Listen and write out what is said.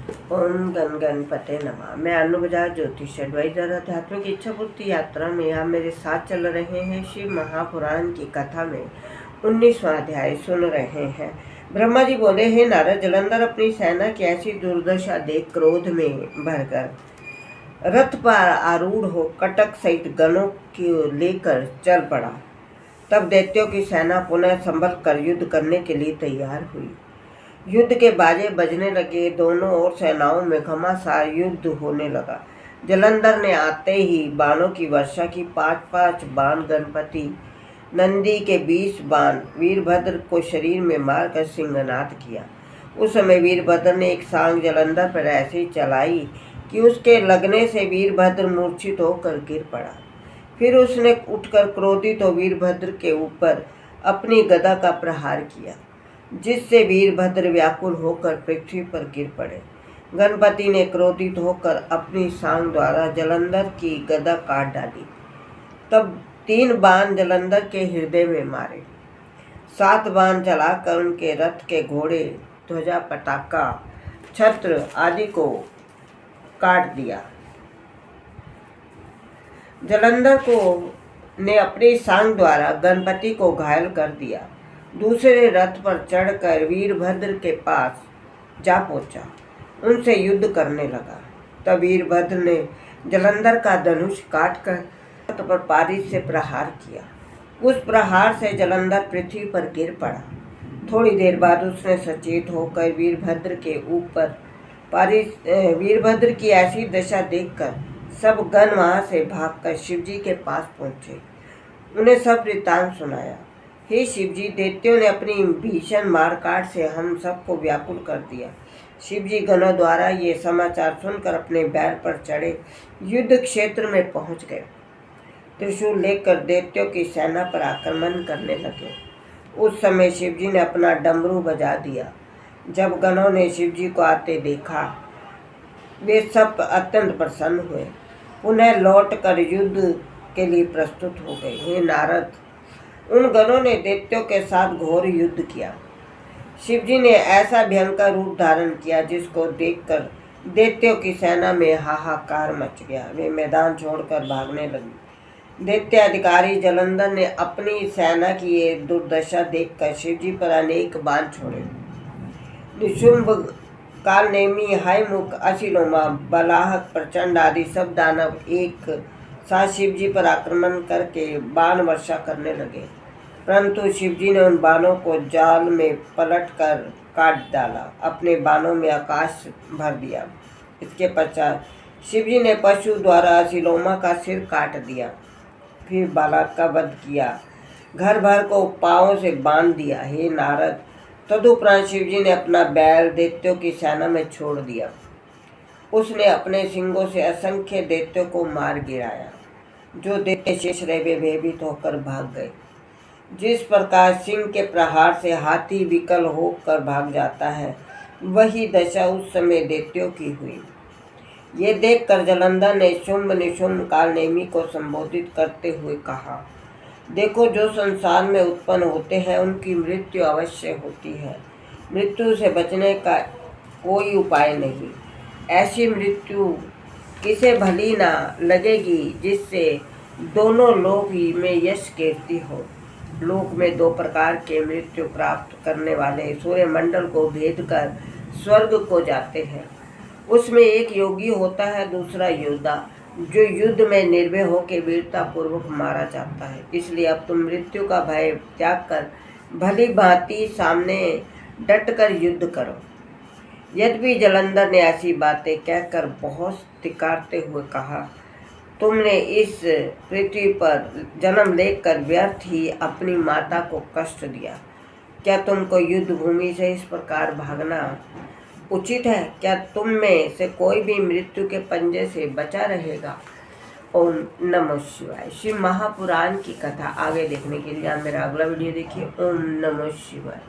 ओम गण गणपते नमः। मैं अनु बजाज ज्योतिष एडवाइजर आध्यात्मिक इच्छा पूर्ति यात्रा में आप मेरे साथ चल रहे हैं। शिव महापुराण की कथा में 19वां अध्याय सुन रहे हैं। ब्रह्मा जी बोले, हे नारद, जलंधर अपनी सेना की ऐसी दुर्दशा देख क्रोध में भरकर रथ पर आरूढ़ हो कटक सहित गणों को लेकर चल पड़ा। तब दैत्यों की सेना पुनः संभल कर युद्ध करने के लिए तैयार हुई। युद्ध के बाजे बजने लगे। दोनों ओर सेनाओं में घमासान युद्ध होने लगा। जलंधर ने आते ही बाणों की वर्षा की। 5-5 बाण गणपति नंदी के 20 बाण वीरभद्र को शरीर में मारकर सिंहनाद किया। उस समय वीरभद्र ने एक सांग जलंधर पर ऐसी चलाई कि उसके लगने से वीरभद्र मूर्छित होकर गिर पड़ा। फिर उसने उठकर क्रोधित हो वीरभद्र के ऊपर अपनी गदा का प्रहार किया, जिससे वीरभद्र व्याकुल होकर पृथ्वी पर गिर पड़े। गणपति ने क्रोधित होकर अपनी सांग द्वारा जलंधर की गदा काट डाली। तब 3 बाण जलंधर के हृदय में मारे। 7 बाण चलाकर उनके रथ के घोड़े, ध्वजा, पताका, छत्र आदि को काट दिया। जलंधर ने अपनी सांग द्वारा गणपति को घायल कर दिया। दूसरे रथ पर चढ़कर वीरभद्र के पास जा पहुंचा, उनसे युद्ध करने लगा। तब वीरभद्र ने जलंधर का धनुष काटकर रथ पर पारिस से प्रहार किया। उस प्रहार से जलंधर पृथ्वी पर गिर पड़ा। थोड़ी देर बाद उसने सचेत होकर वीरभद्र की ऐसी दशा देखकर सब गण वहां से भागकर शिवजी के पास पहुंचे। उन्हें सब वृत्तांत सुनाया। हे शिवजी, दैत्यों ने अपनी भीषण मारकाट से हम सबको व्याकुल कर दिया। शिवजी गणों द्वारा ये समाचार सुनकर अपने बैल पर चढ़े युद्ध क्षेत्र में पहुंच गए। त्रिशूल लेकर दैत्यों की सेना पर आक्रमण करने लगे। उस समय शिवजी ने अपना डमरू बजा दिया। जब गणों ने शिवजी को आते देखा, वे सब अत्यंत प्रसन्न हुए। पुनः लौटकर युद्ध के लिए प्रस्तुत हो गए। हे नारद, उन गणों ने दैत्यों के साथ घोर युद्ध किया। शिवजी ने ऐसा भयंकर रूप धारण किया जिसको देखकर दैत्यों की सेना में हाहाकार मच गया। वे मैदान छोड़कर भागने लगे। दैत्य अधिकारी जलंधर ने अपनी सेना की ये दुर्दशा देखकर शिवजी पर अनेक बाण छोड़े। निशुंभ, कालनेमी, हायमुख, असिलोमा, बलाहक, प्रचंड आदि सब दानव एक साथ शिवजी पर आक्रमण करके बाण वर्षा करने लगे, परंतु शिवजी ने उन बाणों को जाल में पलट कर काट डाला, अपने बाणों में आकाश भर दिया। इसके पश्चात शिवजी ने पशु द्वारा असिलोमा का सिर काट दिया। फिर बालक का वध किया, घर भर को पांवों से बांध दिया। हे नारद, तदुपरांत शिवजी ने अपना बैल दैत्यों की सेना में छोड़ दिया। उसने अपने सिंगों से असंख्य दैत्यों को मार गिराया। जो दैत्य शेष रहे वे भयभीत होकर भाग गए। जिस प्रकार सिंह के प्रहार से हाथी विकल होकर भाग जाता है, वही दशा उस समय दैत्यों की हुई। ये देखकर जलंधर ने शुंभ, निशुंभ, कालनेमी को संबोधित करते हुए कहा, देखो, जो संसार में उत्पन्न होते हैं उनकी मृत्यु अवश्य होती है। मृत्यु से बचने का कोई उपाय नहीं। ऐसी मृत्यु किसे भली ना लगेगी जिससे दोनों लोक ही में यश कीर्ति हो। लोक में 2 प्रकार के मृत्यु प्राप्त करने वाले सूर्यमंडल को भेद कर स्वर्ग को जाते हैं। उसमें एक योगी होता है, दूसरा योद्धा, जो युद्ध में निर्भय होकर वीरता पूर्वक मारा जाता है। इसलिए अब तुम मृत्यु का भय त्याग कर भली भांति सामने डटकर युद्ध करो। यद्यपि जलंधर ने ऐसी बातें कहकर बहुत धिक्कारते हुए कहा, तुमने इस पृथ्वी पर जन्म लेकर व्यर्थ ही अपनी माता को कष्ट दिया। क्या तुमको युद्ध भूमि से इस प्रकार भागना उचित है? क्या तुम में से कोई भी मृत्यु के पंजे से बचा रहेगा? ओम नमः शिवाय। शिव महापुराण की कथा आगे देखने के लिए आप मेरा अगला वीडियो देखिए। ओम नमः शिवाय।